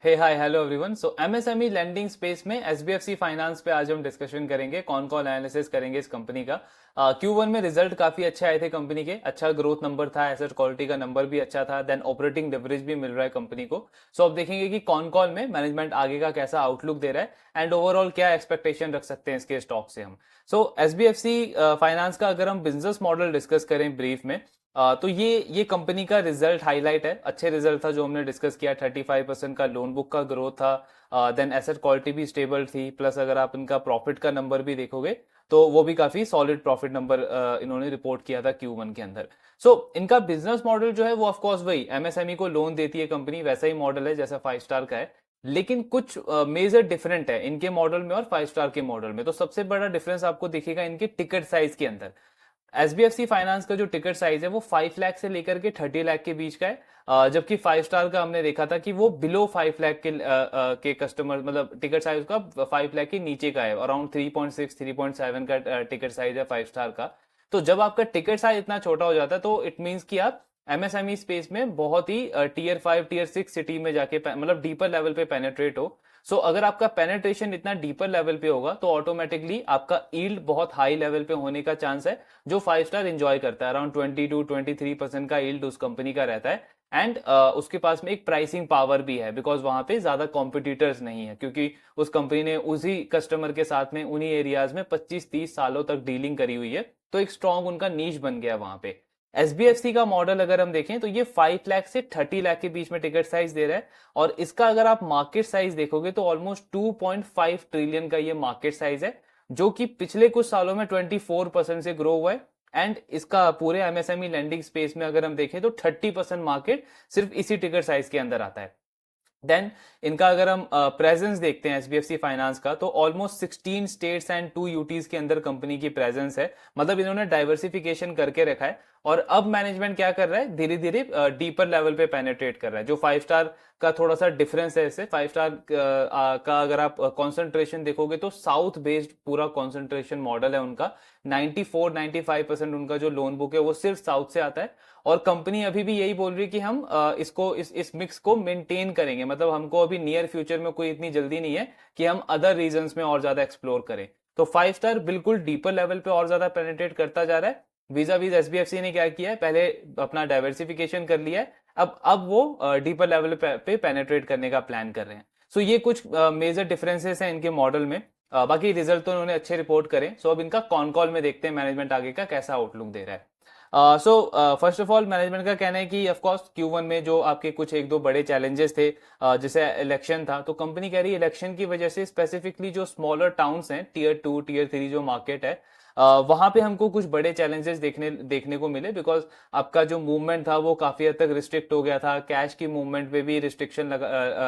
हे hi hello everyone. सो MSME landing space में SBFC finance पे आज हम डिस्कशन करेंगे, कौन कौन एनालिसिस करेंगे इस कंपनी का। Q1 में रिजल्ट काफी अच्छे आए थे कंपनी के, अच्छा ग्रोथ नंबर था, एसेट क्वालिटी का नंबर भी अच्छा था, देन ऑपरेटिंग लेवरेज भी मिल रहा है कंपनी को। सो अब देखेंगे कि कौन कौन में मैनेजमेंट आगे का कैसा आउटलुक दे रहा है एंड ओवरऑल क्या एक्सपेक्टेशन रख सकते हैं इसके स्टॉक से हम। सो एसबीएफसी फाइनेंस का अगर हम बिजनेस मॉडल डिस्कस करें ब्रीफ में, तो ये कंपनी का रिजल्ट हाईलाइट है, अच्छे रिजल्ट था जो हमने डिस्कस किया। 35% का लोन बुक का ग्रोथ था, देन एसेट क्वालिटी भी स्टेबल थी, प्लस अगर आप इनका प्रॉफिट का नंबर भी देखोगे तो वो भी काफी सॉलिड प्रॉफिट नंबर इन्होंने रिपोर्ट किया था Q1 के अंदर। सो इनका बिजनेस मॉडल जो है वो ऑफकोर्स वही एमएसएमई को लोन देती है कंपनी, वैसा ही मॉडल है जैसा 5 स्टार का है, लेकिन कुछ मेजर डिफरेंट है इनके मॉडल में और 5 स्टार के मॉडल में। तो सबसे बड़ा डिफरेंस आपको दिखेगा इनके टिकट साइज के अंदर। एसबीएफसी फाइनेंस का जो टिकट साइज है वो 5 लाख से लेकर के 30 लाख के बीच का है, जबकि 5 स्टार का हमने देखा था कि वो बिलो 5 लाख के कस्टमर, मतलब टिकट साइज का 5 लाख के नीचे का है, अराउंड 3.6 3.7 का टिकट साइज है 5 स्टार का। तो जब आपका टिकट साइज इतना छोटा हो जाता है तो इट मीन्स कि आप एमएसएमई स्पेस में बहुत ही टियर 5 टियर 6 सिटी में जाके मतलब डीपर लेवल पे पेनेट्रेट हो। सो अगर आपका पेनेट्रेशन इतना डीपर लेवल पे होगा तो ऑटोमेटिकली आपका ईल्ड बहुत हाई लेवल पे होने का चांस है, जो 5 स्टार एंजॉय करता है। अराउंड 22-23% का यील्ड उस कंपनी का रहता है एंड उसके पास में एक प्राइसिंग पावर भी है, बिकॉज वहां पे ज्यादा कॉम्पिटिटर्स नहीं है, क्योंकि उस कंपनी ने उसी कस्टमर के साथ में उन्हीं एरियाज में 25-30 सालों तक डीलिंग करी हुई है, तो एक स्ट्रॉन्ग उनका नीश बन गया वहां पे। एसबीएफसी का मॉडल अगर हम देखें तो ये 5 लाख से 30 लाख के बीच में टिकट साइज दे रहा है, और इसका अगर आप मार्केट साइज देखोगे तो ऑलमोस्ट 2.5 ट्रिलियन का ये मार्केट साइज है, जो कि पिछले कुछ सालों में 24% से ग्रो हुआ है। एंड इसका पूरे एमएसएमई लैंडिंग स्पेस में अगर हम देखें तो 30% मार्केट सिर्फ इसी टिकट साइज के अंदर आता है। देन इनका अगर हम प्रेजेंस देखते हैं एसबीएफसी फाइनेंस का, तो ऑलमोस्ट 16 स्टेट्स एंड 2 यूटीज के अंदर कंपनी की प्रेजेंस है, मतलब इन्होंने डाइवर्सिफिकेशन करके रखा है। और अब मैनेजमेंट क्या कर रहा है, धीरे धीरे डीपर लेवल पे पेनेट्रेट कर रहा है। जो 5 स्टार का थोड़ा सा डिफरेंस है इससे, 5 स्टार का अगर आप कंसंट्रेशन देखोगे तो साउथ बेस्ड पूरा कंसंट्रेशन मॉडल है उनका। 94-95% उनका जो लोन बुक है वो सिर्फ साउथ से आता है, और कंपनी अभी भी यही बोल रही है कि हम इसको इस मिक्स को मेंटेन करेंगे, मतलब हमको अभी नियर फ्यूचर में कोई इतनी जल्दी नहीं है कि हम अदर रीजन्स में और ज्यादा एक्सप्लोर करें। तो 5 स्टार बिल्कुल डीपर लेवल पे और ज्यादा पेनिट्रेट करता जा रहा है। वीजा वीज एसबीएफसी ने क्या किया है, पहले अपना डाइवर्सिफिकेशन कर लिया है, अब वो डीपर लेवल पे पेनिट्रेट करने का प्लान कर रहे हैं। सो ये कुछ मेजर डिफरेंसेस हैं इनके मॉडल में। बाकी रिजल्ट तो उन्होंने अच्छे रिपोर्ट करें। सो अब इनका कॉन कॉल में देखते हैं मैनेजमेंट आगे का कैसा आउटलुक दे रहा है। So first of all management का कहना है कि ऑफ कोर्स Q1 में जो आपके कुछ एक दो बड़े चैलेंजेस थे, जैसे इलेक्शन था, तो कंपनी कह रही है इलेक्शन की वजह से स्पेसिफिकली जो स्मॉलर टाउन्स हैं, टियर 2 टियर 3 जो मार्केट है, वहां पे हमको कुछ बड़े चैलेंजेस देखने को मिले, बिकॉज आपका जो मूवमेंट था वो काफी हद तक रिस्ट्रिक्ट हो गया था, कैश की मूवमेंट पे भी रिस्ट्रिक्शन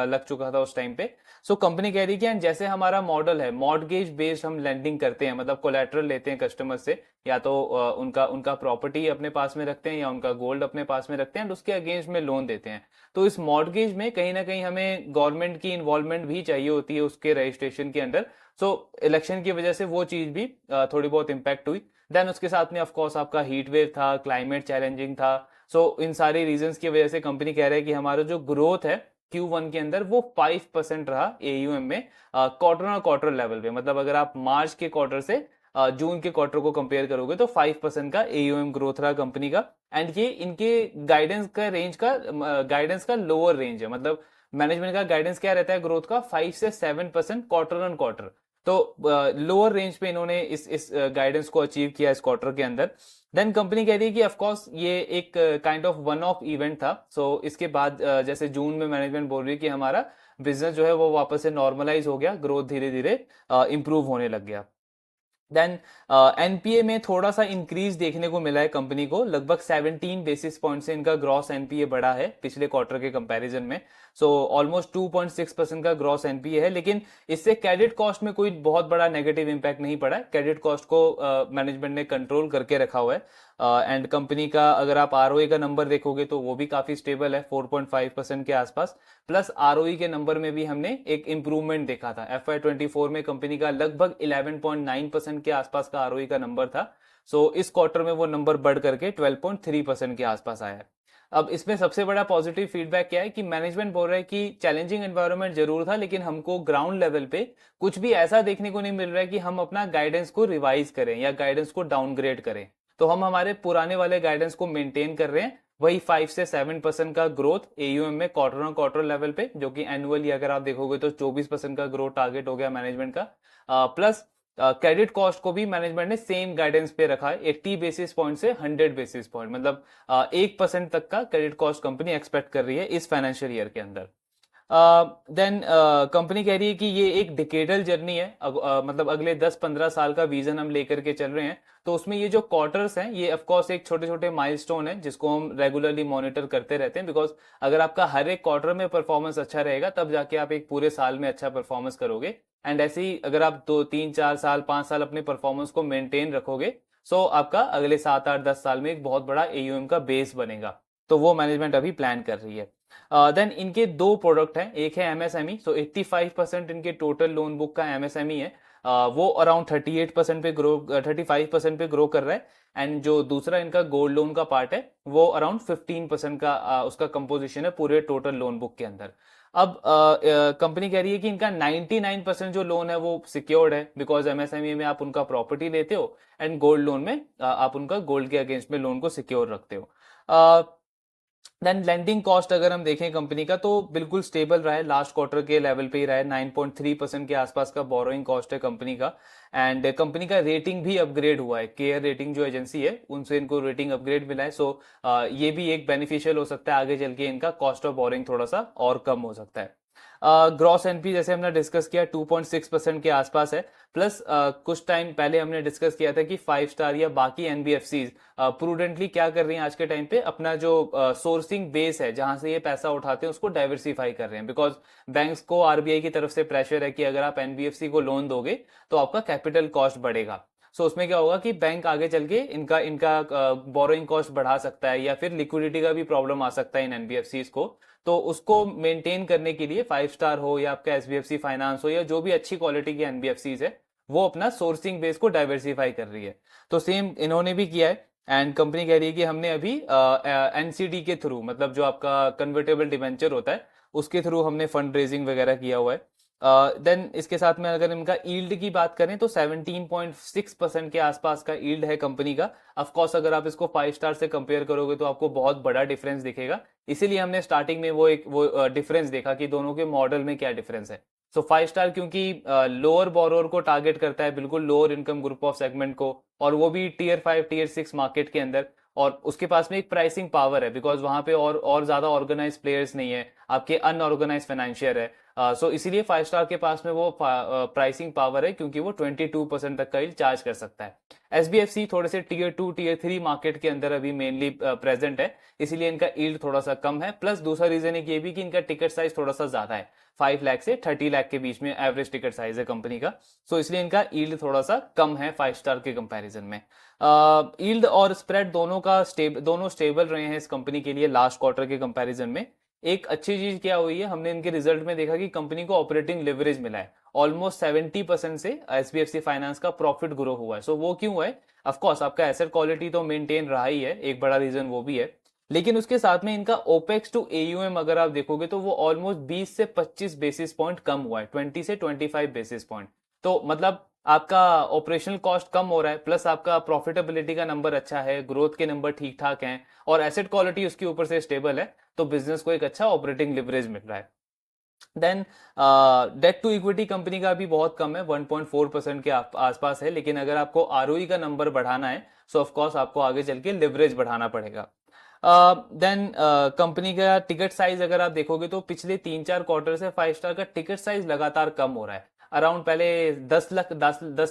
लग चुका था उस टाइम पे। सो कंपनी कह रही है कि जैसे हमारा मॉडल है मॉर्गेज बेस्ड, हम लेंडिंग करते हैं, मतलब कोलेटरल लेते हैं कस्टमर से, या तो उनका उनका प्रॉपर्टी अपने पास में रखते हैं या उनका गोल्ड अपने पास में रखते हैं, उसके अगेंस्ट में लोन देते हैं। तो इस मॉर्गेज में कहीं ना कहीं हमें गवर्नमेंट की इन्वॉल्वमेंट भी चाहिए होती है उसके रजिस्ट्रेशन के अंदर। सो इलेक्शन की वजह से वो चीज भी थोड़ी बहुत इंपैक्ट हुई। देन उसके साथ में ऑफकोर्स आपका हीट वेव था, क्लाइमेट चैलेंजिंग था। सो इन सारी रीजंस की वजह से कंपनी कह रहा है कि हमारा जो ग्रोथ है Q1 के अंदर वो 5% रहा एयूएम में, क्वार्टर ऑन क्वार्टर लेवल पे, मतलब अगर आप मार्च के क्वार्टर से जून के क्वार्टर को कंपेयर करोगे तो 5% का एयूएम ग्रोथ रहा कंपनी का। एंड ये इनके गाइडेंस का लोअर रेंज है, मतलब मैनेजमेंट का गाइडेंस क्या रहता है ग्रोथ का, 5 से 7% क्वार्टर ऑन क्वार्टर। तो लोअर रेंज पे इन्होंने इस गाइडेंस को अचीव किया इस क्वार्टर के अंदर। देन कंपनी कह रही है कि ऑफ कोर्स ये एक kind of one of event था। सो इसके बाद जैसे जून में मैनेजमेंट बोल रही है कि हमारा बिजनेस जो है वो वापस से नॉर्मलाइज हो गया, ग्रोथ धीरे धीरे इंप्रूव होने लग गया। देन एनपीए में थोड़ा सा इंक्रीज देखने को मिला है कंपनी को, लगभग 17 बेसिस पॉइंट से इनका ग्रॉस एनपीए बढ़ा है पिछले क्वार्टर के कंपैरिजन में। सो ऑलमोस्ट 2.6% का ग्रॉस एनपीए है, लेकिन इससे क्रेडिट कॉस्ट में कोई बहुत बड़ा नेगेटिव इंपैक्ट नहीं पड़ा है। क्रेडिट कॉस्ट को मैनेजमेंट ने कंट्रोल करके रखा हुआ है। एंड कंपनी का अगर आप आरओई का नंबर देखोगे तो वो भी काफी स्टेबल है, 4.5% के आसपास। प्लस आरओई के नंबर में भी हमने एक इंप्रूवमेंट देखा था। FY24 में कंपनी का लगभग 11.9% के आसपास का आरओई का नंबर था। सो इस क्वार्टर में वो नंबर बढ़ करके 12.3% के आसपास आया है। अब इसमें सबसे बड़ा पॉजिटिव फीडबैक क्या है कि मैनेजमेंट बोल रहा है कि चैलेंजिंग एनवायरनमेंट जरूर था, लेकिन हमको ग्राउंड लेवल पे कुछ भी ऐसा देखने को नहीं मिल रहा है कि हम अपना गाइडेंस को रिवाइज करें या गाइडेंस को डाउनग्रेड करें। तो हम हमारे पुराने वाले गाइडेंस को मेंटेन कर रहे हैं, वही 5 से 7% का ग्रोथ एयूएम में क्वार्टर ऑन क्वार्टर लेवल पे, जो कि एनुअली अगर आप देखोगे तो 24% का ग्रोथ टारगेट हो गया मैनेजमेंट का। प्लस क्रेडिट कॉस्ट को भी मैनेजमेंट ने सेम गाइडेंस पे रखा है, 80 बेसिस पॉइंट से 100 बेसिस पॉइंट, मतलब 1% तक का क्रेडिट कॉस्ट कंपनी एक्सपेक्ट कर रही है इस फाइनेंशियल ईयर के अंदर। देन कंपनी कह रही है कि ये एक डिकेडल जर्नी है, मतलब अगले 10-15 साल का विजन हम लेकर के चल रहे हैं। तो उसमें ये जो क्वार्टर्स हैं ये ऑफ कोर्स एक छोटे छोटे माइलस्टोन है जिसको हम रेगुलरली मॉनिटर करते रहते हैं, बिकॉज अगर आपका हर एक क्वार्टर में परफॉर्मेंस अच्छा रहेगा तब जाके आप एक पूरे साल में अच्छा परफॉर्मेंस करोगे। एंड ऐसे ही अगर आप 2-3-4 साल 5 साल अपने परफॉर्मेंस को मेंटेन रखोगे, सो आपका अगले 7-8-10 साल में एक बहुत बड़ा एयूएम का बेस बनेगा। तो वो मैनेजमेंट अभी प्लान कर रही है। देन इनके दो प्रोडक्ट हैं, एक है एमएसएमई, सो 85% इनके टोटल लोन बुक का एमएसएमई है। वो अराउंड 38% पे ग्रो 35% पे ग्रो कर रहा है। एंड जो दूसरा इनका गोल्ड लोन का पार्ट है वो अराउंड 15% का उसका कंपोजिशन है पूरे टोटल लोन बुक के अंदर। अब कंपनी कह रही है कि इनका 99% जो लोन है वो सिक्योर्ड है, बिकॉज एमएसएमई में आप उनका प्रॉपर्टी लेते हो एंड गोल्ड लोन में आप उनका गोल्ड के अगेंस्ट में लोन को सिक्योर रखते हो। देन लेंडिंग कॉस्ट अगर हम देखें कंपनी का तो बिल्कुल स्टेबल रहा है, लास्ट क्वार्टर के लेवल पे ही रहा है, 9.3% के आसपास का बोरोइंग कॉस्ट है कंपनी का। एंड कंपनी का रेटिंग भी अपग्रेड हुआ है, केयर रेटिंग जो एजेंसी है उनसे इनको रेटिंग अपग्रेड मिला है। सो ये भी एक बेनिफिशियल हो सकता है, आगे चल के इनका कॉस्ट ऑफ बोरोइंग थोड़ा सा और कम हो सकता है। ग्रॉस एनपी जैसे हमने डिस्कस किया 2.6% के आसपास है। प्लस कुछ टाइम पहले हमने डिस्कस किया था कि 5 स्टार या बाकी एनबीएफसीज प्रूडेंटली क्या कर रही हैं आज के टाइम पे, अपना जो सोर्सिंग बेस है जहां से ये पैसा उठाते हैं उसको डाइवर्सिफाई कर रहे हैं, बिकॉज बैंक्स को आरबीआई की तरफ से प्रेशर है कि अगर आप एनबीएफसी को लोन दोगे तो आपका कैपिटल कॉस्ट बढ़ेगा। सो उसमें क्या होगा कि बैंक आगे चल के इनका इनका बोरोइंग कॉस्ट बढ़ा सकता है या फिर लिक्विडिटी का भी प्रॉब्लम आ सकता है इन एनबीएफसीज को। तो उसको मेंटेन करने के लिए 5 स्टार हो या आपका एसबीएफसी फाइनेंस हो या जो भी अच्छी क्वालिटी की एनबीएफसीज है वो अपना सोर्सिंग बेस को डाइवर्सिफाई कर रही है। तो सेम इन्होंने भी किया है। एंड कंपनी कह रही है कि हमने अभी एनसीडी के थ्रू, मतलब जो आपका कन्वर्टेबल डिवेंचर होता है उसके थ्रू हमने फंड रेजिंग वगैरह किया हुआ है। देन इसके साथ में अगर इनका ईल्ड की बात करें तो 17.6% के आसपास का ईल्ड है कंपनी का। ऑफ कोर्स अगर आप इसको 5 स्टार से कंपेयर करोगे तो आपको बहुत बड़ा डिफरेंस दिखेगा, इसीलिए हमने स्टार्टिंग में वो डिफरेंस देखा कि दोनों के मॉडल में क्या डिफरेंस है। सो 5 स्टार क्योंकि लोअर बोरोअर को टारगेट करता है, बिल्कुल lower income group of segment को, और वो भी Tier 5 Tier 6 मार्केट के अंदर, और उसके पास में एक प्राइसिंग पावर है बिकॉज वहां पे और ज्यादा ऑर्गेनाइज प्लेयर्स नहीं है, आपके अनऑर्गेनाइज फाइनेंशियर है। सो इसीलिए 5 स्टार के पास में वो प्राइसिंग पावर है क्योंकि वो 22% तक का यील्ड चार्ज कर सकता है। एसबीएफसी थोड़े से Tier 2 Tier 3 मार्केट के अंदर अभी मेनली प्रेजेंट है, इसीलिए इनका यील्ड थोड़ा सा कम है। प्लस दूसरा रीजन एक ये भी कि इनका टिकट साइज थोड़ा सा ज्यादा है, 5 लाख से 30 लाख के बीच में एवरेज टिकट साइज है कंपनी का। सो इसलिए इनका यील्ड थोड़ा सा कम है 5 स्टार के कंपैरिजन में। यील्ड और स्प्रेड दोनों स्टेबल रहे हैं इस कंपनी के लिए लास्ट क्वार्टर के कंपैरिजन में। एक अच्छी चीज क्या हुई है, हमने इनके रिजल्ट में देखा कि कंपनी को ऑपरेटिंग लेवरेज मिला है, ऑलमोस्ट 70% से एसबीएफसी फाइनेंस का प्रॉफिट ग्रो हुआ है। सो वो क्यों है, ऑफकोर्स आपका एसेट क्वालिटी तो मेंटेन रहा ही है, एक बड़ा रीजन वो भी है, लेकिन उसके साथ में इनका ओपेक्स टू एयूएम अगर आप देखोगे तो वो ऑलमोस्ट 20 से 25 बेसिस पॉइंट कम हुआ है, 20 से 25 बेसिस पॉइंट। तो मतलब आपका ऑपरेशनल कॉस्ट कम हो रहा है, प्लस आपका प्रॉफिटेबिलिटी का नंबर अच्छा है, ग्रोथ के नंबर ठीक ठाक हैं, और एसेट क्वालिटी उसके ऊपर से स्टेबल है, तो बिजनेस को एक अच्छा ऑपरेटिंग लिवरेज मिल रहा है। Then debt to equity company का भी बहुत कम है, 1.4% के आसपास है, लेकिन अगर आपको आरओई का नंबर बढ़ाना है सो ऑफकोर्स आपको आगे चल के लिवरेज बढ़ाना पड़ेगा। देन कंपनी का टिकट साइज अगर आप देखोगे तो पिछले 3-4 क्वार्टर से 5 स्टार का टिकट साइज लगातार कम हो रहा है। अराउंड पहले 10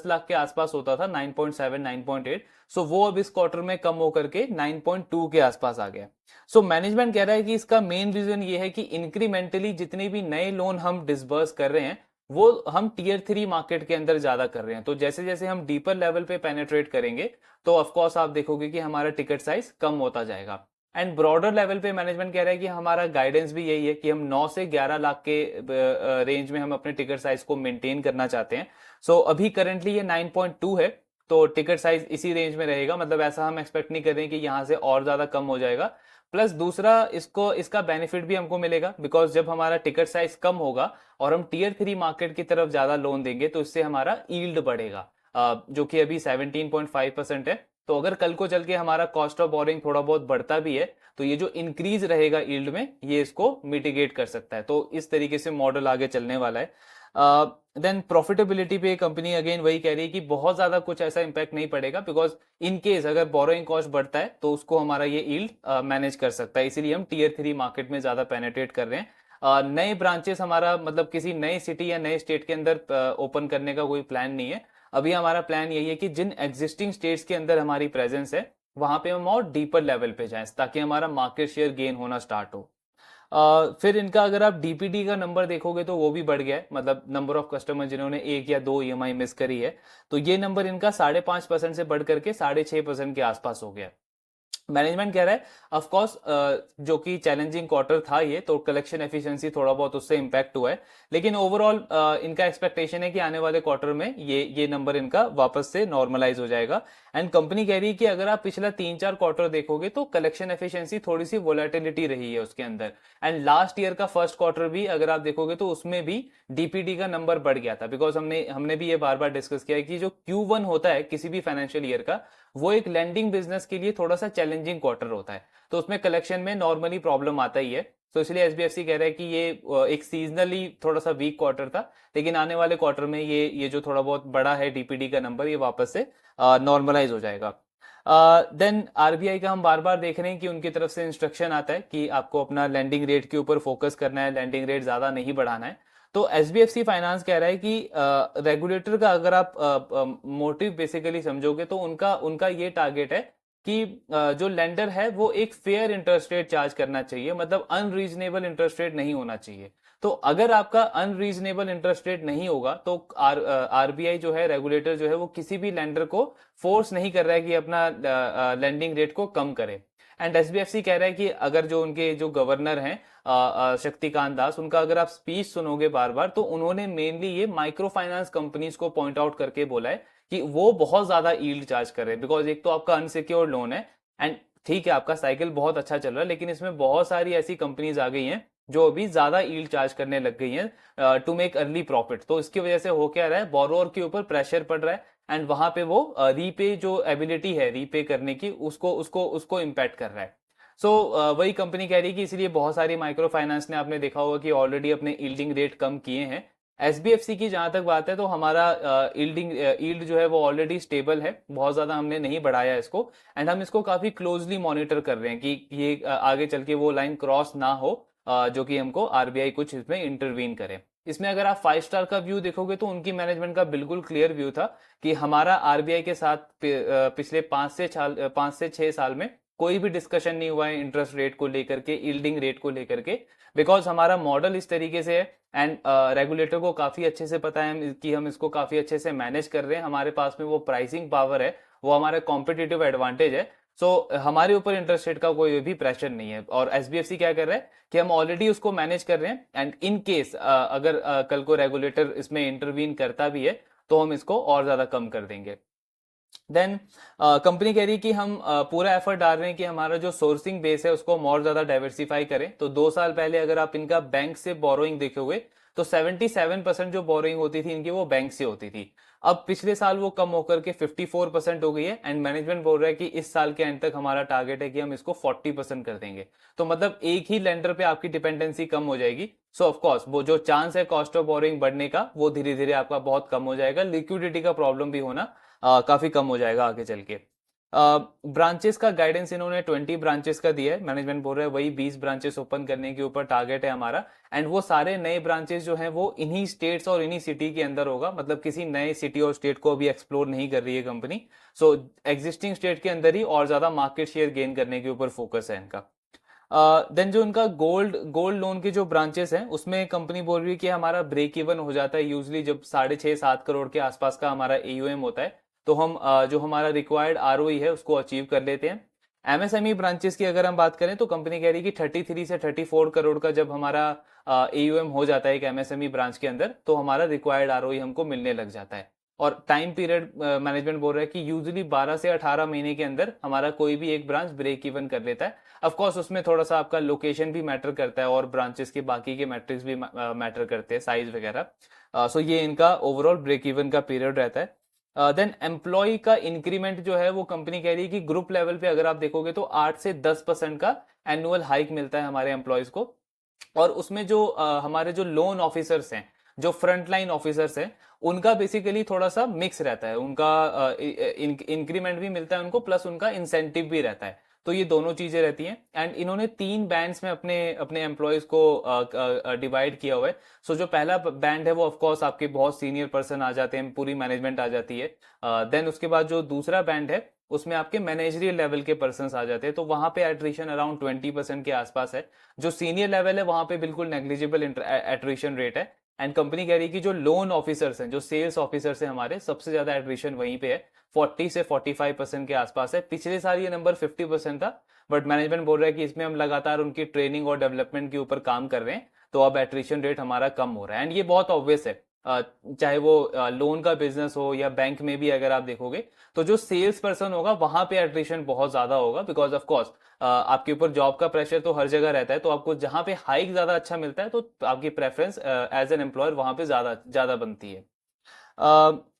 लाख के आसपास होता था, 9.7 9.8, सो वो अब इस क्वार्टर में कम होकर के 9.2 के आसपास आ गया। सो मैनेजमेंट कह रहा है कि इसका मेन रीजन ये है कि इंक्रीमेंटली जितने भी नए लोन हम डिसबर्स कर रहे हैं वो हम Tier 3 मार्केट के अंदर ज्यादा कर रहे हैं। तो जैसे जैसे हम डीपर लेवल पे पेनेट्रेट करेंगे तो ऑफकोर्स आप देखोगे कि हमारा टिकट साइज कम होता जाएगा। एंड ब्रॉडर लेवल पे मैनेजमेंट कह रहा है कि हमारा गाइडेंस भी यही है कि हम 9 से 11 लाख के रेंज में हम अपने टिकट साइज को मेंटेन करना चाहते हैं। सो अभी करंटली ये 9.2 है, तो टिकट साइज इसी रेंज में रहेगा, मतलब ऐसा हम एक्सपेक्ट नहीं कर रहे हैं कि यहाँ से और ज्यादा कम हो जाएगा। प्लस दूसरा इसका बेनिफिट भी हमको मिलेगा बिकॉज जब हमारा टिकट साइज कम होगा और हम टीयर 3 मार्केट की तरफ ज्यादा लोन देंगे तो इससे हमारा यील्ड बढ़ेगा, जो कि अभी 17.5% है। तो अगर कल को चल के हमारा कॉस्ट ऑफ बोरिंग थोड़ा बहुत बढ़ता भी है तो ये जो इंक्रीज रहेगा यील्ड में ये इसको मिटिगेट कर सकता है। तो इस तरीके से मॉडल आगे चलने वाला है। देन प्रॉफिटेबिलिटी पे कंपनी अगेन वही कह रही है कि बहुत ज्यादा कुछ ऐसा इंपैक्ट नहीं पड़ेगा बिकॉज इन केस अगर बोरोइंग कॉस्ट बढ़ता है तो उसको हमारा ये यील्ड मैनेज कर सकता है, इसीलिए हम टीयर 3 मार्केट में ज्यादा पेनेट्रेट कर रहे हैं। नए ब्रांचेस हमारा मतलब किसी नए सिटी या नए स्टेट के अंदर ओपन करने का कोई प्लान नहीं है। अभी हमारा प्लान यही है कि जिन एग्जिस्टिंग स्टेट्स के अंदर हमारी प्रेजेंस है वहां पे हम और डीपर लेवल पे जाएं ताकि हमारा मार्केट शेयर गेन होना स्टार्ट हो। फिर इनका अगर आप डीपीडी का नंबर देखोगे तो वो भी बढ़ गया है, मतलब नंबर ऑफ कस्टमर जिन्होंने 1 या 2 ईएमआई मिस करी है, तो ये नंबर इनका 5.5% से बढ़ करके 6.5% के आसपास हो गया। मैनेजमेंट कह रहा है ऑफ कोर्स जो कि चैलेंजिंग क्वार्टर था ये, तो कलेक्शन एफिशिएंसी थोड़ा बहुत उससे इंपैक्ट हुआ है, लेकिन ओवरऑल इनका एक्सपेक्टेशन है कि आने वाले क्वार्टर में ये नंबर इनका वापस से नॉर्मलाइज हो जाएगा। एंड कंपनी कह रही है कि अगर आप पिछला 3-4 क्वार्टर देखोगे तो कलेक्शन एफिशिएंसी थोड़ी सी वोलेटिलिटी रही है उसके अंदर। एंड लास्ट ईयर का फर्स्ट क्वार्टर भी अगर आप देखोगे तो उसमें भी डीपीडी का नंबर बढ़ गया था बिकॉज हमने भी ये बार बार डिस्कस किया है कि जो Q1 होता है किसी भी फाइनेंशियल ईयर का वो एक लेंडिंग बिजनेस के लिए थोड़ा सा चैलेंजिंग क्वार्टर होता है, तो उसमें कलेक्शन में नॉर्मली प्रॉब्लम आता ही है। तो इसलिए एसबीएफसी कह रहा है कि ये एक सीजनली थोड़ा सा वीक क्वार्टर था, लेकिन आने वाले क्वार्टर में ये जो थोड़ा बहुत बड़ा है डीपीडी का नंबर ये वापस से नॉर्मलाइज हो जाएगा। देन आरबीआई का हम बार बार देख रहे हैं कि उनकी तरफ से इंस्ट्रक्शन आता है कि आपको अपना लैंडिंग रेट के ऊपर फोकस करना है, लैंडिंग रेट ज्यादा नहीं बढ़ाना है। तो एसबीएफसी फाइनेंस कह रहा है कि रेगुलेटर का अगर आप मोटिव बेसिकली समझोगे तो उनका उनका ये टारगेट है कि जो लेंडर है वो एक फेयर इंटरेस्ट रेट चार्ज करना चाहिए, मतलब अनरीजनेबल इंटरेस्ट रेट नहीं होना चाहिए। तो अगर आपका अनरीजनेबल इंटरेस्ट रेट नहीं होगा तो आरबीआई जो है, रेगुलेटर जो है, वो किसी भी लेंडर को फोर्स नहीं कर रहा है कि अपना लेंडिंग रेट को कम करे। एंड एसबीएफसी कह रहा है कि अगर जो उनके जो गवर्नर हैं शक्तिकांत दास, उनका अगर आप स्पीच सुनोगे बार बार तो उन्होंने मेनली ये माइक्रो फाइनेंस कंपनीज को पॉइंट आउट करके बोला है कि वो बहुत ज्यादा यील्ड चार्ज कर रहे हैं बिकॉज एक तो आपका अनसिक्योर्ड लोन है एंड ठीक है आपका साइकिल बहुत अच्छा चल रहा है, लेकिन इसमें बहुत सारी ऐसी कंपनीज आ गई हैं जो अभी ज्यादा यील्ड चार्ज करने लग गई हैं टू मेक अर्ली प्रॉफिट। तो इसकी वजह से हो क्या रहा है, बोरोअर के ऊपर प्रेशर पड़ रहा है एंड वहां पे वो रीपे जो एबिलिटी है रीपे करने की उसको उसको उसको इम्पैक्ट कर रहा है। सो वही कंपनी कह रही है कि इसलिए बहुत सारी माइक्रो फाइनेंस ने आपने देखा होगा कि ऑलरेडी अपने यील्डिंग रेट कम किए हैं। एसबीएफसी की जहां तक बात है तो हमारा यील्ड जो है वो ऑलरेडी स्टेबल है, बहुत ज्यादा हमने नहीं बढ़ाया इसको एंड हम इसको काफी क्लोजली मॉनिटर कर रहे हैं कि ये आगे चल के वो लाइन क्रॉस ना हो जो कि हमको आरबीआई कुछ इसमें इंटरवीन करे। इसमें अगर आप 5 स्टार का व्यू देखोगे तो उनकी मैनेजमेंट का बिल्कुल क्लियर व्यू था कि हमारा आरबीआई के साथ पिछले 5 से 6 साल में कोई भी डिस्कशन नहीं हुआ है इंटरेस्ट रेट को लेकर के, यील्डिंग रेट को लेकर के, बिकॉज हमारा मॉडल इस तरीके से है एंड रेगुलेटर को काफी अच्छे से पता है कि हम इसको काफी अच्छे से मैनेज कर रहे हैं, हमारे पास में वो प्राइसिंग पावर है, वो हमारा कॉम्पिटिटिव एडवांटेज है। सो हमारे ऊपर इंटरेस्ट रेट का कोई भी प्रेशर नहीं है और एसबीएफसी क्या कर रहा है कि हम ऑलरेडी उसको मैनेज कर रहे हैं एंड इन केस अगर कल को रेगुलेटर इसमें इंटरवीन करता भी है तो हम इसको और ज्यादा कम कर देंगे। देन कंपनी कह रही है कि हम पूरा एफर्ट डाल रहे हैं कि हमारा जो सोर्सिंग बेस है उसको और ज्यादा डाइवर्सिफाई करें। तो 2 साल पहले अगर आप इनका बैंक से बोरोइंग देखोगे तो 77% जो बोरोइंग होती थी इनकी वो बैंक से होती थी, अब पिछले साल वो कम होकर के 54% हो गई है एंड मैनेजमेंट बोल रहा है कि इस साल के एंड तक हमारा टारगेट है कि हम इसको 40% कर देंगे। तो मतलब एक ही लेंडर पे आपकी डिपेंडेंसी कम हो जाएगी। सो ऑफ कोर्स वो जो चांस है कॉस्ट ऑफ बोरोइंग बढ़ने का वो धीरे धीरे आपका बहुत कम हो जाएगा, लिक्विडिटी का प्रॉब्लम भी होना काफी कम हो जाएगा आगे चल के। ब्रांचेस का गाइडेंस इन्होंने 20 ब्रांचेस का दिया है, मैनेजमेंट बोल रहा है वही 20 ब्रांचेस ओपन करने के ऊपर टारगेट है हमारा एंड वो सारे नए ब्रांचेस जो हैं वो इन्हीं स्टेट्स और इन्हीं सिटी के अंदर होगा, मतलब किसी नए सिटी और स्टेट को अभी एक्सप्लोर नहीं कर रही है कंपनी। सो एग्जिस्टिंग स्टेट के अंदर ही और ज्यादा मार्केट शेयर गेन करने के ऊपर फोकस है इनका। देन जो इनका गोल्ड लोन के जो ब्रांचेस हैं उसमें कंपनी बोल रही है कि हमारा ब्रेक इवन हो जाता है यूजली जब 6.5-7 करोड़ के आसपास का हमारा एयूएम होता है, तो हम जो हमारा रिक्वायर्ड आरओई है उसको अचीव कर लेते हैं। एमएसएमई ब्रांचेस की अगर हम बात करें तो कंपनी कह रही है कि 33 से 34 करोड़ का जब हमारा एयूएम हो जाता है एक एमएसएमई ब्रांच के अंदर तो हमारा रिक्वायर्ड आरओई हमको मिलने लग जाता है। और टाइम पीरियड मैनेजमेंट बोल रहा है कि यूजुअली 12 से 18 महीने के अंदर हमारा कोई भी एक ब्रांच ब्रेक इवन कर लेता है। ऑफ कोर्स उसमें थोड़ा सा आपका लोकेशन भी मैटर करता है और ब्रांचेस के बाकी के मैट्रिक्स भी मैटर करते हैं, साइज वगैरह। सो ये इनका ओवरऑल ब्रेक इवन का पीरियड रहता है। देन एम्प्लॉय का इंक्रीमेंट जो है वो कंपनी कह रही है कि ग्रुप लेवल पे अगर आप देखोगे तो 8 से 10% का एनुअल हाइक मिलता है हमारे एम्प्लॉयज को। और उसमें जो हमारे जो लोन ऑफिसर्स हैं, जो फ्रंट लाइन ऑफिसर्स हैं, उनका बेसिकली थोड़ा सा मिक्स रहता है। उनका इंक्रीमेंट भी मिलता है उनको, प्लस उनका इंसेंटिव भी रहता है। तो ये दोनों चीजें रहती हैं। एंड इन्होंने 3 बैंड्स में अपने अपने एम्प्लॉयज को डिवाइड किया हुआ है। सो जो पहला बैंड है वो ऑफ कोर्स आपके बहुत सीनियर पर्सन आ जाते हैं, पूरी मैनेजमेंट आ जाती है। देन उसके बाद जो दूसरा बैंड है उसमें आपके मैनेजरियल लेवल के पर्सन आ जाते हैं, तो वहां पे एट्रिशन अराउंड 20% के आसपास है। जो सीनियर लेवल है वहां पे बिल्कुल नेग्लिजिबल एट्रिशन रेट है। एंड कंपनी कह रही है कि जो लोन ऑफिसर्स हैं, जो सेल्स ऑफिसर्स हैं हमारे, सबसे ज्यादा एट्रिशन वहीं पे है, 40 से 45% के आसपास है। पिछले साल ये नंबर 50% था, बट मैनेजमेंट बोल रहा है कि इसमें हम लगातार उनकी ट्रेनिंग और डेवलपमेंट के ऊपर काम कर रहे हैं, तो अब एट्रिशन रेट हमारा कम हो रहा है। एंड ये बहुत ऑब्वियस है, चाहे वो लोन का बिजनेस हो या बैंक में भी अगर आप देखोगे तो जो सेल्स पर्सन होगा वहां पे एट्रिशन बहुत ज्यादा होगा, बिकॉज ऑफ कोर्स आपके ऊपर जॉब का प्रेशर तो हर जगह रहता है। तो आपको जहां पे हाइक ज्यादा अच्छा मिलता है तो आपकी प्रेफरेंस एज एन एम्प्लॉयर वहां पे ज्यादा ज्यादा बनती है।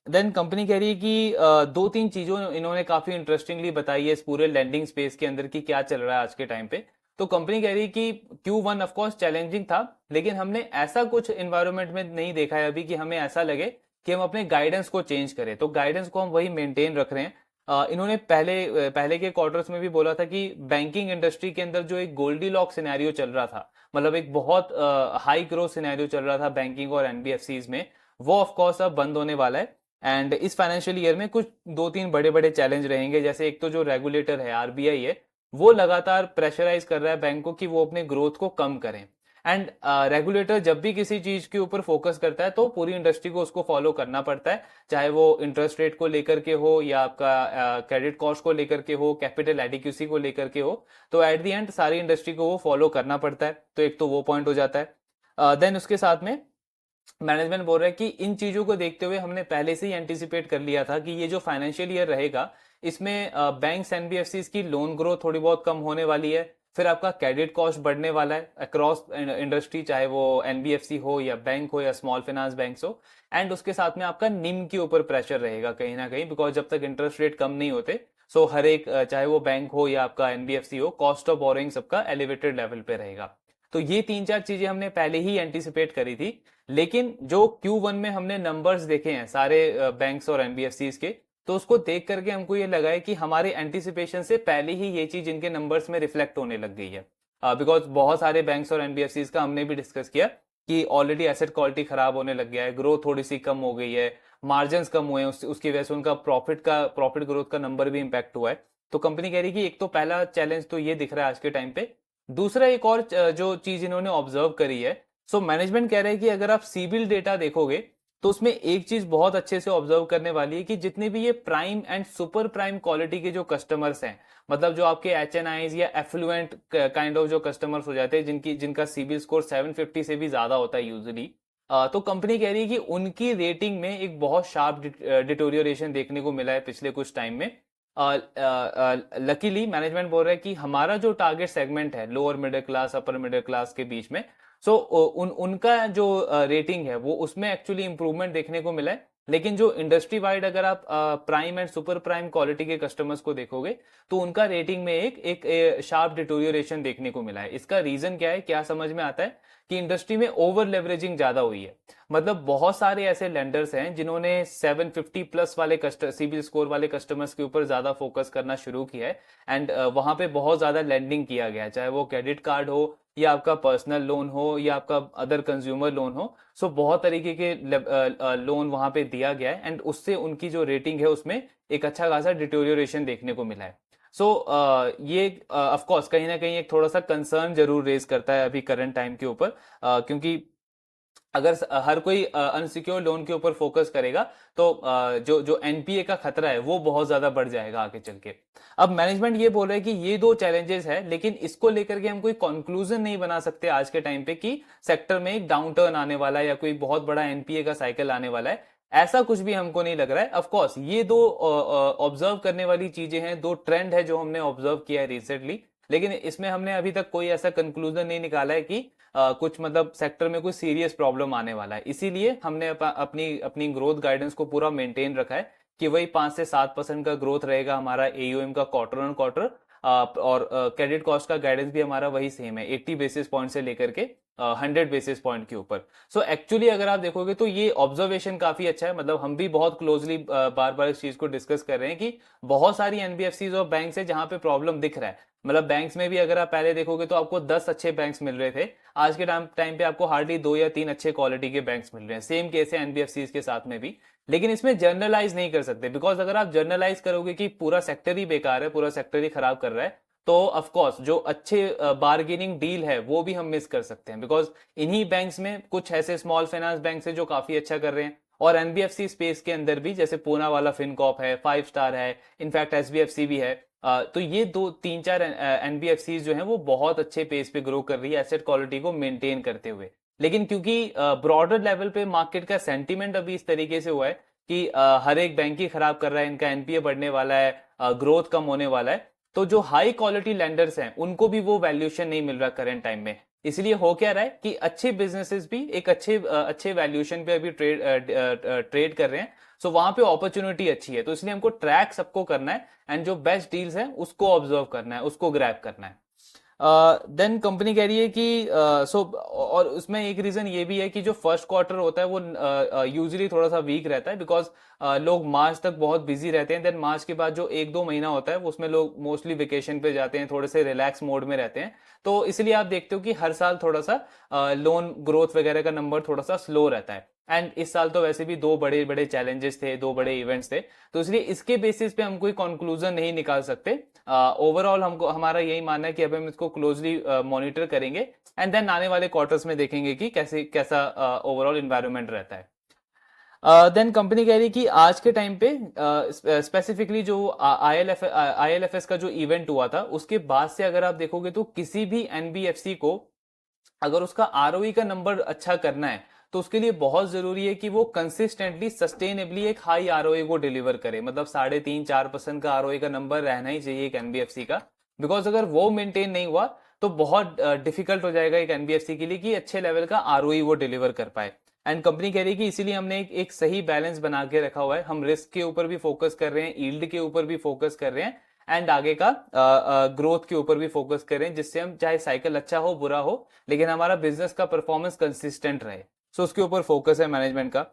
देन कंपनी कह रही है कि 2-3 चीजों इन्होंने काफी इंटरेस्टिंगली बताई है इस पूरे लैंडिंग स्पेस के अंदर की क्या चल रहा है आज के टाइम पे। तो कंपनी कह रही है कि Q1 ऑफ कोर्स चैलेंजिंग था, लेकिन हमने ऐसा कुछ एनवायरनमेंट में नहीं देखा है अभी कि हमें ऐसा लगे कि हम अपने गाइडेंस को चेंज करें। तो गाइडेंस को हम वही मेंटेन रख रहे हैं। इन्होंने पहले के क्वार्टर्स में भी बोला था कि बैंकिंग इंडस्ट्री के अंदर जो एक गोल्डी लॉक सिनेरियो चल रहा था, मतलब एक बहुत हाई ग्रोथ सिनेरियो चल रहा था बैंकिंग और एनबीएफसीज में, वो ऑफ कोर्स अब बंद होने वाला है। एंड इस फाइनेंशियल ईयर में कुछ 2-3 बड़े बड़े चैलेंज रहेंगे। जैसे एक तो जो रेगुलेटर है, आरबीआई है, वो लगातार प्रेशराइज कर रहा है बैंक को कि वो अपने ग्रोथ को कम करें। एंड रेगुलेटर जब भी किसी चीज के ऊपर फोकस करता है तो पूरी इंडस्ट्री को उसको फॉलो करना पड़ता है, चाहे वो इंटरेस्ट रेट को लेकर के हो या आपका क्रेडिट कॉस्ट को लेकर के हो, कैपिटल एडिक्यूसी को लेकर के हो। तो एट द एंड सारी इंडस्ट्री को वो फॉलो करना पड़ता है। तो एक तो वो पॉइंट हो जाता है। देन उसके साथ में मैनेजमेंट बोल रहा है कि इन चीजों को देखते हुए हमने पहले से ही एंटिसिपेट कर लिया था कि ये जो फाइनेंशियल ईयर रहेगा इसमें बैंक्स एनबीएफसी की लोन ग्रोथ थोड़ी बहुत कम होने वाली है। फिर आपका क्रेडिट कॉस्ट बढ़ने वाला है अक्रॉस इंडस्ट्री, चाहे वो एनबीएफसी हो या बैंक हो या स्मॉल फाइनेंस बैंक्स हो। एंड उसके साथ में आपका निम के ऊपर प्रेशर रहेगा कहीं ना कहीं, बिकॉज जब तक इंटरेस्ट रेट कम नहीं होते, सो हर एक चाहे वो बैंक हो या आपका एनबीएफसी हो, कॉस्ट ऑफ बोरोइंग सबका एलिवेटेड लेवल पे रहेगा। तो ये 3-4 चीजें हमने पहले ही एंटिसिपेट करी थी। लेकिन जो Q1 में हमने नंबर्स देखे हैं सारे बैंक्स और एनबीएफसीज के, तो उसको देख करके हमको ये लगा है कि हमारे एंटिसिपेशन से पहले ही ये चीज इनके नंबर्स में रिफ्लेक्ट होने लग गई है। बिकॉज बहुत सारे बैंक्स और एनबीएफसीज का हमने भी डिस्कस किया कि ऑलरेडी एसेट क्वालिटी खराब होने लग गया है, ग्रोथ थोड़ी सी कम हो गई है, मार्जिन कम हुए हैं, उसकी वजह से उनका प्रॉफिट ग्रोथ का नंबर भी इंपैक्ट हुआ है। तो कंपनी कह रही है कि एक तो पहला चैलेंज तो ये दिख रहा है आज के टाइम पे। दूसरा एक और जो चीज इन्होंने ऑब्जर्व करी है, सो मैनेजमेंट कह रहा है कि अगर आप सीबिल डेटा देखोगे तो उसमें एक चीज बहुत अच्छे से ऑब्जर्व करने वाली है कि जितने भी ये prime and super prime quality के जो कस्टमर्स हैं, मतलब जो आपके एचएनआईज या एफ्लुएंट काइंड ऑफ जो कस्टमर्स हो जाते हैं जिनका सीबिल स्कोर 750 से भी ज्यादा होता है यूजुअली, तो कंपनी कह रही है कि उनकी रेटिंग में एक बहुत शार्प डिटोरियोरेशन देखने को मिला है पिछले कुछ टाइम में। लकीली मैनेजमेंट बोल रहा है कि हमारा जो टारगेट सेगमेंट है, lower middle class upper middle class के बीच में, सो उनका जो रेटिंग है वो उसमें एक्चुअली इंप्रूवमेंट देखने को मिला है। लेकिन जो इंडस्ट्री वाइड अगर आप prime and super prime quality के कस्टमर्स को देखोगे तो उनका रेटिंग में एक शार्प डिटोरियोरेशन देखने को मिला है। इसका रीजन क्या है, क्या समझ में आता है कि इंडस्ट्री में ओवर लेवरेजिंग ज्यादा हुई है। मतलब बहुत सारे ऐसे लेंडर्स हैं जिन्होंने 750 प्लस वाले सीबिल स्कोर वाले कस्टमर्स के ऊपर ज्यादा फोकस करना शुरू किया है। एंड वहां पे बहुत ज्यादा लेंडिंग किया गया है, चाहे वो क्रेडिट कार्ड हो या आपका पर्सनल लोन हो या आपका अदर कंज्यूमर लोन हो। सो बहुत तरीके के लोन वहां पे दिया गया है एंड उससे उनकी जो रेटिंग है उसमें एक अच्छा खासा डिटोरियोरेशन देखने को मिला है। सो ये ऑफ कोर्स कहीं ना कहीं एक थोड़ा सा कंसर्न जरूर रेज करता है अभी करंट टाइम के ऊपर, क्योंकि अगर हर कोई अनसिक्योर लोन के ऊपर फोकस करेगा तो जो जो एनपीए का खतरा है वो बहुत ज्यादा बढ़ जाएगा आगे चल के। अब मैनेजमेंट ये बोल रहा है कि ये 2 चैलेंजेस है, लेकिन इसको लेकर के हम कोई कंक्लूजन नहीं बना सकते आज के टाइम पे कि सेक्टर में एक डाउन टर्न आने वाला है या कोई बहुत बड़ा एनपीए का साइकिल आने वाला है। ऐसा कुछ भी हमको नहीं लग रहा है। ऑफ कोर्स ये दो ऑब्जर्व करने वाली चीजें हैं, दो ट्रेंड है जो हमने ऑब्जर्व किया है रिसेंटली, लेकिन इसमें हमने अभी तक कोई ऐसा कंक्लूजन नहीं निकाला है कि कुछ मतलब सेक्टर में कोई सीरियस प्रॉब्लम आने वाला है। इसीलिए हमने अपनी अपनी ग्रोथ गाइडेंस को पूरा मेंटेन रखा है कि वही 5 से 7% का ग्रोथ रहेगा हमारा एयूएम का क्वार्टर ऑन क्वार्टर। और क्रेडिट कॉस्ट का गाइडेंस भी हमारा वही सेम है, 80 बेसिस पॉइंट से लेकर के 100 बेसिस पॉइंट के ऊपर। सो एक्चुअली अगर आप देखोगे तो ये ऑब्जर्वेशन काफी अच्छा है, मतलब हम भी बहुत क्लोजली बार बार इस चीज को डिस्कस कर रहे हैं कि बहुत सारी एनबीएफसीज और बैंक्स है जहां पे प्रॉब्लम दिख रहा है। मतलब बैंक्स में भी अगर आप पहले देखोगे तो आपको 10 अच्छे बैंक्स मिल रहे थे, आज के टाइम पे आपको हार्डली 2 या 3 अच्छे क्वालिटी के बैंक्स मिल रहे हैं। सेम केस है एनबीएफसीज के साथ में भी, लेकिन इसमें जर्नलाइज नहीं कर सकते, बिकॉज अगर आप जर्नलाइज करोगे कि पूरा सेक्टर ही बेकार है, पूरा सेक्टर ही खराब कर रहा है, तो ऑफ कोर्स जो अच्छे बार्गेनिंग डील है वो भी हम मिस कर सकते हैं। बिकॉज इन्हीं बैंक्स में कुछ ऐसे स्मॉल फाइनेंस बैंक है जो काफी अच्छा कर रहे हैं, और एनबीएफसी स्पेस के अंदर भी जैसे पूना वाला फिनकॉप है, 5 स्टार है, इनफैक्ट एसबीएफसी भी है। तो ये 2 3 4 एनबीएफसी जो है वो बहुत अच्छे पेस पे ग्रो कर रही है एसेट क्वालिटी को मेंटेन करते हुए। लेकिन क्योंकि ब्रॉडर लेवल पे मार्केट का सेंटीमेंट अभी इस तरीके से हुआ है कि हर एक बैंक ही खराब कर रहा है, इनका एनपीए बढ़ने वाला है, ग्रोथ कम होने वाला है, तो जो हाई क्वालिटी लेंडर्स हैं उनको भी वो वैल्यूएशन नहीं मिल रहा करंट टाइम में। इसलिए हो क्या रहा है कि अच्छे बिजनेसेस भी एक अच्छे वैल्यूएशन पे अभी ट्रेड कर रहे हैं। सो वहां पे अपॉर्चुनिटी अच्छी है, तो इसलिए हमको ट्रैक सबको करना है एंड जो बेस्ट डील्स हैं उसको ऑब्जर्व करना है, उसको ग्रैब करना है। देन कंपनी कह रही है कि और उसमें एक रीजन ये भी है कि जो फर्स्ट क्वार्टर होता है वो यूजुअली थोड़ा सा वीक रहता है, बिकॉज लोग मार्च तक बहुत बिजी रहते हैं। देन मार्च के बाद जो 1 2 महीना होता है उसमें लोग मोस्टली वेकेशन पे जाते हैं, थोड़े से रिलैक्स मोड में रहते हैं। तो इसलिए आप देखते हो कि हर साल थोड़ा सा लोन ग्रोथ वगैरह का नंबर थोड़ा सा स्लो रहता है। एंड इस साल तो वैसे भी 2 बड़े चैलेंजेस थे, 2 बड़े इवेंट्स थे, तो इसलिए इसके बेसिस पे हम कोई कंक्लूजन नहीं निकाल सकते। ओवरऑल हमको हमारा यही मानना है कि अब हम इसको क्लोजली मॉनिटर करेंगे एंड देन आने वाले क्वार्टर्स में देखेंगे कि कैसा ओवरऑल इन्वायरमेंट रहता है। देन कंपनी कह रही कि आज के टाइम पे स्पेसिफिकली जो आईएलएफएस का जो इवेंट हुआ था उसके बाद से अगर आप देखोगे तो किसी भी एनबीएफसी को अगर उसका आरओई का नंबर अच्छा करना है तो उसके लिए बहुत जरूरी है कि वो कंसिस्टेंटली सस्टेनेबली एक हाई आरओई को डिलीवर करे, मतलब 3.5 4% का आरओई का नंबर रहना ही चाहिए एक एनबीएफसी का। बिकॉज अगर वो मेंटेन नहीं हुआ तो बहुत डिफिकल्ट हो जाएगा एक एनबीएफसी के लिए कि अच्छे लेवल का आरओई वो डिलीवर कर पाए। एंड कंपनी कह रही है कि इसीलिए हमने एक सही बैलेंस बना के रखा हुआ है, हम रिस्क के ऊपर भी फोकस कर रहे हैं, यील्ड के ऊपर भी फोकस कर रहे हैं, एंड आगे का ग्रोथ के ऊपर भी फोकस कर रहे हैं, जिससे हम चाहे साइकिल अच्छा हो बुरा हो लेकिन हमारा बिजनेस का परफॉर्मेंस कंसिस्टेंट रहे। सो उसके ऊपर फोकस है मैनेजमेंट का।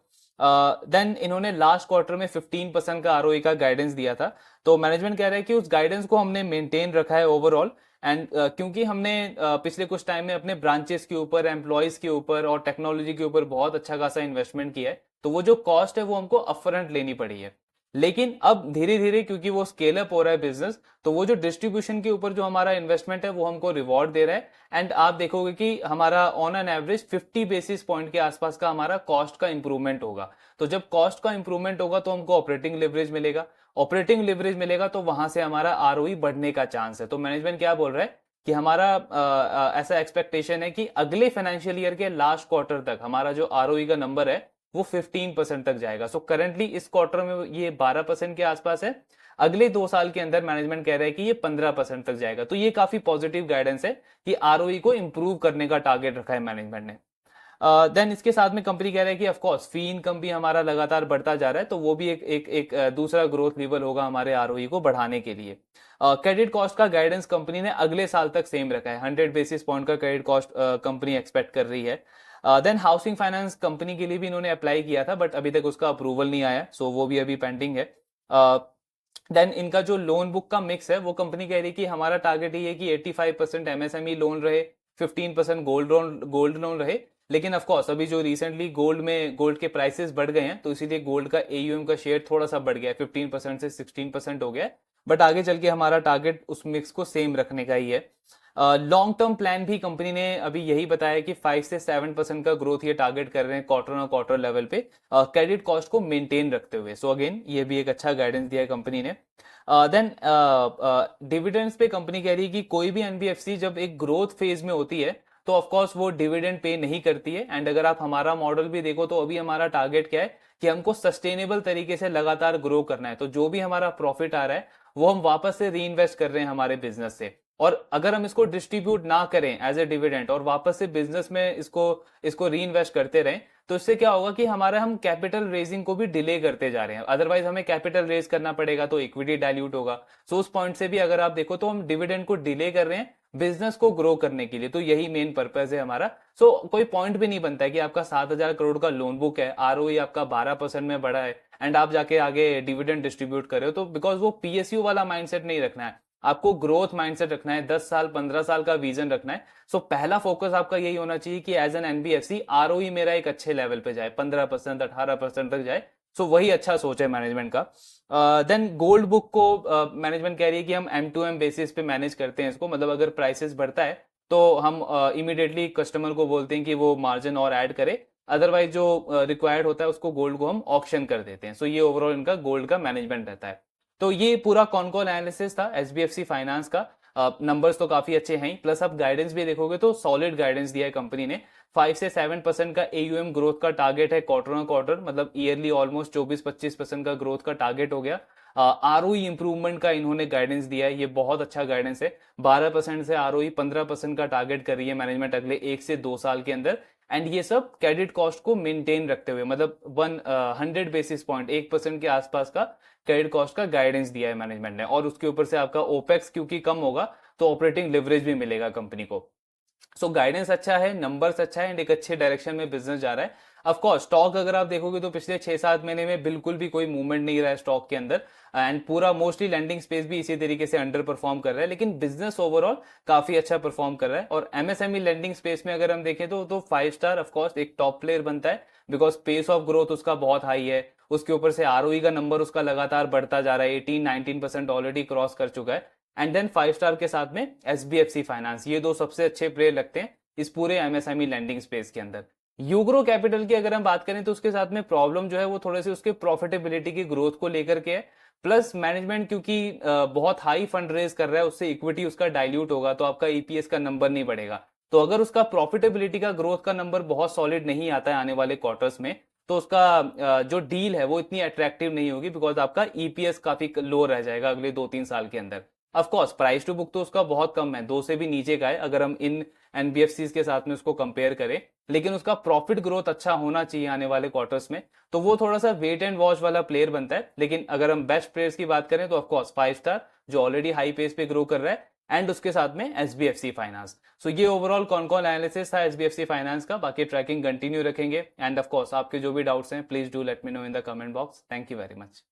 देन इन्होंने लास्ट क्वार्टर में 15% का आरओई का गाइडेंस दिया था, तो मैनेजमेंट कह रहा है कि उस गाइडेंस को हमने मेंटेन रखा है ओवरऑल। एंड क्योंकि हमने पिछले कुछ टाइम में अपने ब्रांचेस के ऊपर, एम्प्लॉयज के ऊपर और टेक्नोलॉजी के ऊपर बहुत अच्छा खासा इन्वेस्टमेंट किया है, तो वो जो कॉस्ट है वो हमको अपफ्रंट लेनी पड़ी है। लेकिन अब धीरे धीरे क्योंकि वो स्केल अप हो रहा है बिजनेस, तो वो जो डिस्ट्रीब्यूशन के ऊपर जो हमारा इन्वेस्टमेंट है वो हमको रिवॉर्ड दे रहा है। एंड आप देखोगे कि हमारा on an average 50 basis point के आसपास का हमारा कॉस्ट का इंप्रूवमेंट होगा। तो जब कॉस्ट का इंप्रूवमेंट होगा तो हमको ऑपरेटिंग लेवरेज मिलेगा, ऑपरेटिंग लेवरेज मिलेगा तो वहां से हमारा आरओई बढ़ने का चांस है। तो मैनेजमेंट क्या बोल रहा है कि हमारा ऐसा एक्सपेक्टेशन है कि अगले फाइनेंशियल ईयर के लास्ट क्वार्टर तक हमारा जो आरओई का नंबर है वो 15% तक जाएगा। सो करंटली इस क्वार्टर में ये 12% के आसपास है, अगले 2 साल के अंदर मैनेजमेंट कह रहा है कि ये 15% तक जाएगा। तो ये काफी पॉजिटिव गाइडेंस है कि आरओई को इंप्रूव करने का टारगेट रखा है मैनेजमेंट ने। देन इसके साथ में कंपनी कह रहा है कि ऑफ कोर्स फी इनकम भी हमारा लगातार बढ़ता जा रहा है, तो वो भी एक दूसरा ग्रोथ लेवल होगा हमारे आरओई को बढ़ाने के लिए। क्रेडिट कॉस्ट का गाइडेंस कंपनी ने अगले साल तक सेम रखा है, 100 बेसिस पॉइंट का क्रेडिट कॉस्ट कंपनी एक्सपेक्ट कर रही है। देन हाउसिंग फाइनेंस कंपनी के लिए भी इन्होंने अप्लाई किया था बट अभी तक उसका अप्रूवल नहीं आया, सो वो भी अभी पेंडिंग है। देन इनका जो लोन बुक का मिक्स है वो कंपनी कह रही है कि हमारा टारगेट ये है कि 85% एमएसएमई लोन रहे, 15% गोल्ड लोन रहे। लेकिन ऑफ कोर्स अभी जो रिसेंटली गोल्ड के प्राइसेस बढ़ गए हैं तो इसीलिए गोल्ड का एयूएम का शेयर थोड़ा सा बढ़ गया है, 15% से 16% हो गया है। बट आगे चल के हमारा टारगेट उस मिक्स को सेम रखने का ही है। लॉन्ग टर्म प्लान भी कंपनी ने अभी यही बताया कि 5 से 7% का ग्रोथ ये टारगेट कर रहे हैं क्वार्टर ऑन क्वार्टर लेवल पे, क्रेडिट कॉस्ट को मेंटेन रखते हुए। सो अगेन ये भी एक अच्छा गाइडेंस दिया है कंपनी ने। देन डिविडेंड्स पे कंपनी कह रही है कि कोई भी एनबीएफसी जब एक ग्रोथ फेज में होती है तो ऑफकोर्स वो डिविडेंड पे नहीं करती है। एंड अगर आप हमारा मॉडल भी देखो तो अभी हमारा टारगेट क्या है कि हमको सस्टेनेबल तरीके से लगातार ग्रो करना है। तो जो भी हमारा प्रॉफिट आ रहा है वो हम वापस से री इन्वेस्ट कर रहे हैं हमारे बिजनेस से। और अगर हम इसको डिस्ट्रीब्यूट ना करें एज ए डिविडेंड और वापस से बिजनेस में इसको इसको री इन्वेस्ट करते रहें, तो इससे क्या होगा कि हमारा हम कैपिटल रेजिंग को भी डिले करते जा रहे हैं। अदरवाइज हमें कैपिटल रेज करना पड़ेगा तो इक्विटी डाइल्यूट होगा। सो उस पॉइंट से भी अगर आप देखो तो हम डिविडेंड को डिले कर रहे हैं बिजनेस को ग्रो करने के लिए। तो यही मेन पर्पज है हमारा। सो कोई पॉइंट भी नहीं बनता है कि आपका 7,000 करोड़ का लोन बुक है, आरओई आपका 12% में बढ़ा है एंड आप जाके आगे डिविडेंड डिस्ट्रीब्यूट कर रहे हो। तो बिकॉज वो पीएसयू वाला माइंडसेट नहीं रखना है, आपको ग्रोथ माइंडसेट रखना है, 10 साल 15 साल का विजन रखना है। सो पहला फोकस आपका यही होना चाहिए कि एज एन एनबीएफसी आरओई मेरा एक अच्छे लेवल पे जाए, 15% 18% तक जाए। सो वही अच्छा सोच है मैनेजमेंट का। देन गोल्ड बुक को मैनेजमेंट कह रही है कि हम M2M बेसिस पे मैनेज करते हैं इसको। मतलब अगर प्राइसेस बढ़ता है तो हम इमीडिएटली कस्टमर को बोलते हैं कि वो मार्जिन और ऐड करे, अदरवाइज जो रिक्वायर्ड होता है उसको गोल्ड को हम ऑक्शन कर देते हैं। सो ये ओवरऑल इनका गोल्ड का मैनेजमेंट रहता है। तो ये पूरा कॉन एनालिसिस था एसबीएफसी फाइनेंस का। नंबर्स तो काफी अच्छे हैं, प्लस आप गाइडेंस भी देखोगे तो सॉलिड गाइडेंस दिया है कंपनी ने। 5 से 7% का एयूएम ग्रोथ का टारगेट है क्वार्टर ऑन क्वार्टर, मतलब ईयरली ऑलमोस्ट 24-25% का ग्रोथ का टारगेट हो गया। आरओई इंप्रूवमेंट का इन्होंने गाइडेंस दिया है, ये बहुत अच्छा गाइडेंस है। 12% से आरओई 15% का टारगेट कर रही है मैनेजमेंट अगले 1 से 2 साल के अंदर। एंड ये सब क्रेडिट कॉस्ट को मेंटेन रखते हुए, मतलब 100 बेसिस पॉइंट 1% के आसपास का क्रेडिट कॉस्ट का गाइडेंस दिया है मैनेजमेंट ने। और उसके ऊपर से आपका ओपेक्स क्योंकि कम होगा तो ऑपरेटिंग लिवरेज भी मिलेगा कंपनी को। सो गाइडेंस अच्छा है, नंबर्स अच्छा है एंड एक अच्छे डायरेक्शन में बिजनेस जा रहा है। ऑफ कोर्स स्टॉक अगर आप देखोगे तो पिछले 6-7 महीने में बिल्कुल भी कोई मूवमेंट नहीं रहा है स्टॉक के अंदर। एंड पूरा मोस्टली लैंडिंग स्पेस भी इसी तरीके से अंडर परफॉर्म कर रहा है, लेकिन बिजनेस ओवरऑल काफी अच्छा परफॉर्म कर रहा है। और एमएसएमई लैंडिंग स्पेस में अगर हम देखें तो 5 स्टार ऑफकोर्स एक टॉप प्लेयर बनता है, बिकॉज पेस ऑफ ग्रोथ उसका बहुत हाई है। उसके ऊपर से आरओई का नंबर उसका लगातार बढ़ता जा रहा है, 18-19% ऑलरेडी क्रॉस कर चुका है। एंड देन 5 स्टार के साथ में एसबीएफसी फाइनेंस, ये दो सबसे अच्छे प्लेयर लगते हैं इस पूरे एमएसएमई लैंडिंग स्पेस के अंदर। यूग्रो कैपिटल की अगर हम बात करें तो उसके साथ में प्रॉब्लम जो है वो थोड़े से उसके प्रॉफिटेबिलिटी की ग्रोथ को लेकर के है। प्लस मैनेजमेंट क्योंकि बहुत हाई फंड रेज कर रहा है, उससे इक्विटी उसका डाइल्यूट होगा तो आपका ईपीएस का नंबर नहीं बढ़ेगा। तो अगर उसका प्रॉफिटेबिलिटी का ग्रोथ का नंबर बहुत सॉलिड नहीं आता है आने वाले क्वार्टर्स में, तो उसका जो डील है वो इतनी अट्रैक्टिव नहीं होगी, बिकॉज आपका ईपीएस काफी लो रह जाएगा अगले 2-3 साल के अंदर। ऑफकोर्स प्राइस टू बुक तो उसका बहुत कम है, 2 से भी नीचे का है अगर हम इन एनबीएफसी के साथ में उसको कंपेयर करें। लेकिन उसका प्रॉफिट ग्रोथ अच्छा होना चाहिए आने वाले क्वार्टर्स में, तो वो थोड़ा सा वेट एंड वॉच वाला प्लेयर बनता है। लेकिन अगर हम बेस्ट प्लेयर्स की बात करें तो ऑफकोर्स 5 स्टार जो ऑलरेडी हाई पेस पे ग्रो कर रहा है, एंड उसके साथ में एसबीएफसी फाइनेंस। सो ये ओवरऑल कॉन एनालिसिस था एसबीएफसी फाइनेंस का। बाकी ट्रैकिंग कंटिन्यू रखेंगे एंड ऑफकोर्स आपके जो भी डाउट्स हैं please do let me know in the comment box. Thank you very much.